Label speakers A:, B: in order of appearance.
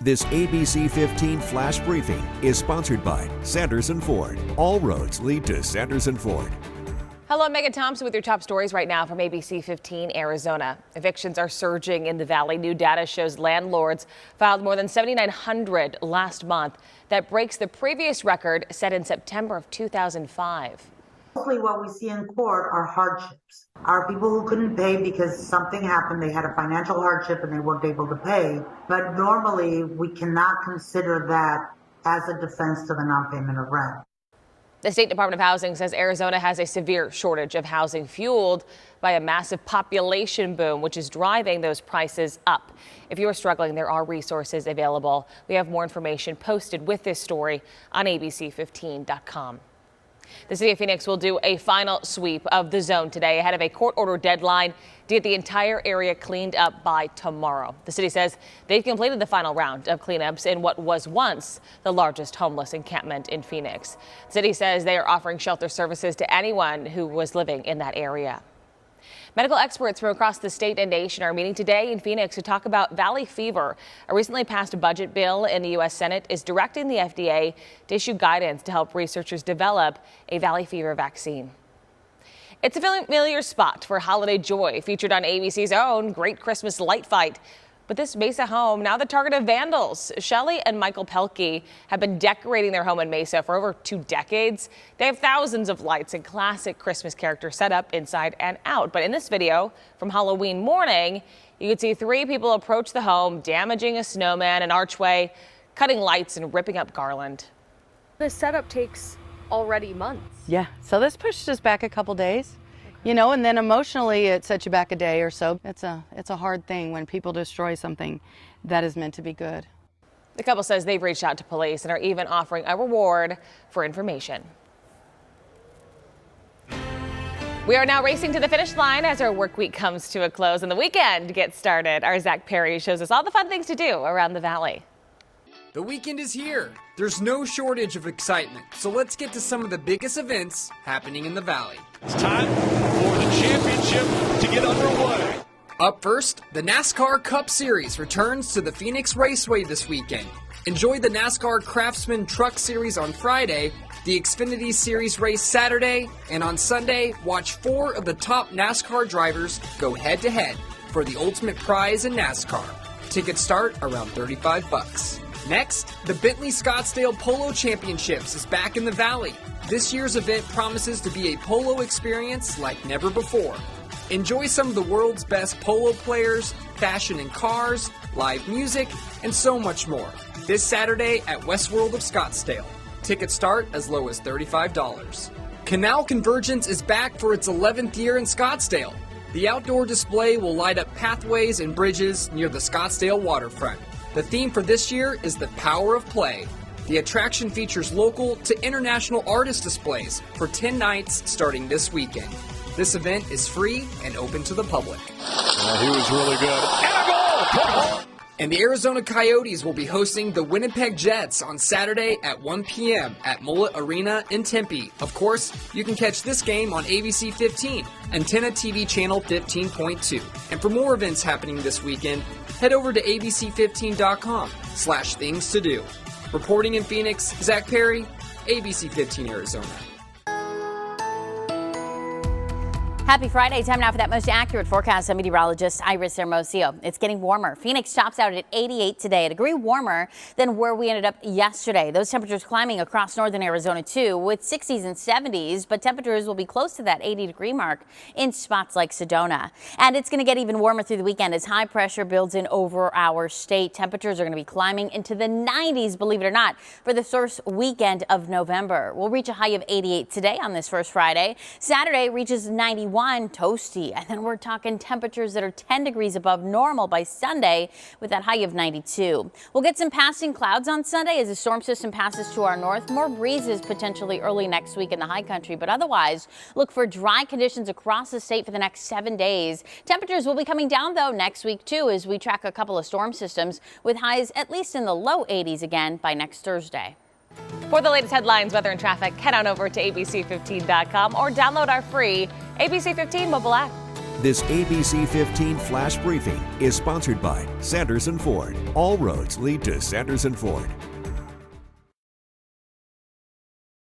A: This ABC15 Flash Briefing is sponsored by Sanderson Ford. All roads lead to Sanderson Ford.
B: Hello, Megan Thompson with your top stories right now from ABC15 Arizona. Evictions are surging in the valley. New data shows landlords filed more than 7,900 last month. That breaks the previous record set in September of 2005.
C: Mostly what we see in court are hardships. Are people who couldn't pay because something happened, they had a financial hardship and they weren't able to pay. But normally we cannot consider that as a defense to the non-payment of rent.
B: The State Department of Housing says Arizona has a severe shortage of housing fueled by a massive population boom, which is driving those prices up. If you are struggling, there are resources available. We have more information posted with this story on ABC15.com. The city of Phoenix will do a final sweep of the zone today ahead of a court order deadline to get the entire area cleaned up by tomorrow. The city says they've completed the final round of cleanups in what was once the largest homeless encampment in Phoenix. The city says they are offering shelter services to anyone who was living in that area. Medical experts from across the state and nation are meeting today in Phoenix to talk about valley fever. A recently passed budget bill in the U.S. Senate is directing the FDA to issue guidance to help researchers develop a valley fever vaccine. It's a familiar spot for holiday joy, featured on ABC's own Great Christmas Light Fight. But this Mesa home, now the target of vandals. Shelley and Michael Pelkey have been decorating their home in Mesa for over 2 decades. They have thousands of lights and classic Christmas characters set up inside and out. But in this video from Halloween morning, you could see 3 people approach the home, damaging a snowman, an archway, cutting lights and ripping up garland.
D: The setup takes already months.
E: Yeah, so this pushed us back a couple days. You know, and then emotionally it sets you back a day or so. It's a hard thing when people destroy something that is meant to be good.
B: The couple says they've reached out to police and are even offering a reward for information. We are now racing to the finish line as our work week comes to a close and the weekend gets started. Our Zach Perry shows us all the fun things to do around the valley.
F: The weekend is here. There's no shortage of excitement, so let's get to some of the biggest events happening in the valley.
G: It's time for the championship to get underway.
F: Up first, the NASCAR Cup Series returns to the Phoenix Raceway this weekend. Enjoy the NASCAR Craftsman Truck Series on Friday, the Xfinity Series race Saturday, and on Sunday, watch 4 of the top NASCAR drivers go head-to-head for the ultimate prize in NASCAR. Tickets start around $35. Next, the Bentley Scottsdale Polo Championships is back in the Valley. This year's event promises to be a polo experience like never before. Enjoy some of the world's best polo players, fashion and cars, live music, and so much more. This Saturday at Westworld of Scottsdale. Tickets start as low as $35. Canal Convergence is back for its 11th year in Scottsdale. The outdoor display will light up pathways and bridges near the Scottsdale waterfront. The theme for this year is the power of play. The attraction features local to international artist displays for 10 nights starting this weekend. This event is free and open to the public.
G: He was really good. And a goal!
F: And the Arizona Coyotes will be hosting the Winnipeg Jets on Saturday at 1 p.m. at Mullet Arena in Tempe. Of course, you can catch this game on ABC 15, Antenna TV channel 15.2. And for more events happening this weekend, head over to abc15.com/things to do. Reporting in Phoenix, Zach Perry, ABC 15 Arizona.
H: Happy Friday. Time now for that most accurate forecast. I'm meteorologist Iris Hermosillo. It's getting warmer. Phoenix tops out at 88 today, a degree warmer than where we ended up yesterday. Those temperatures climbing across northern Arizona too, with 60s and 70s, but temperatures will be close to that 80-degree mark in spots like Sedona. And it's going to get even warmer through the weekend as high pressure builds in over our state. Temperatures are going to be climbing into the 90s, believe it or not, for the first weekend of November. We'll reach a high of 88 today on this first Friday. Saturday reaches 91. Toasty, and then we're talking temperatures that are 10 degrees above normal by Sunday with that high of 92. We'll get some passing clouds on Sunday as the storm system passes to our north. More breezes potentially early next week in the high country, but otherwise look for dry conditions across the state for the next 7 days. Temperatures will be coming down though next week too as we track a couple of storm systems with highs at least in the low 80s again by next Thursday.
B: For the latest headlines, weather and traffic, head on over to abc15.com or download our free ABC 15 mobile app.
A: This ABC15 Flash Briefing is sponsored by Sanderson Ford. All roads lead to Sanderson Ford.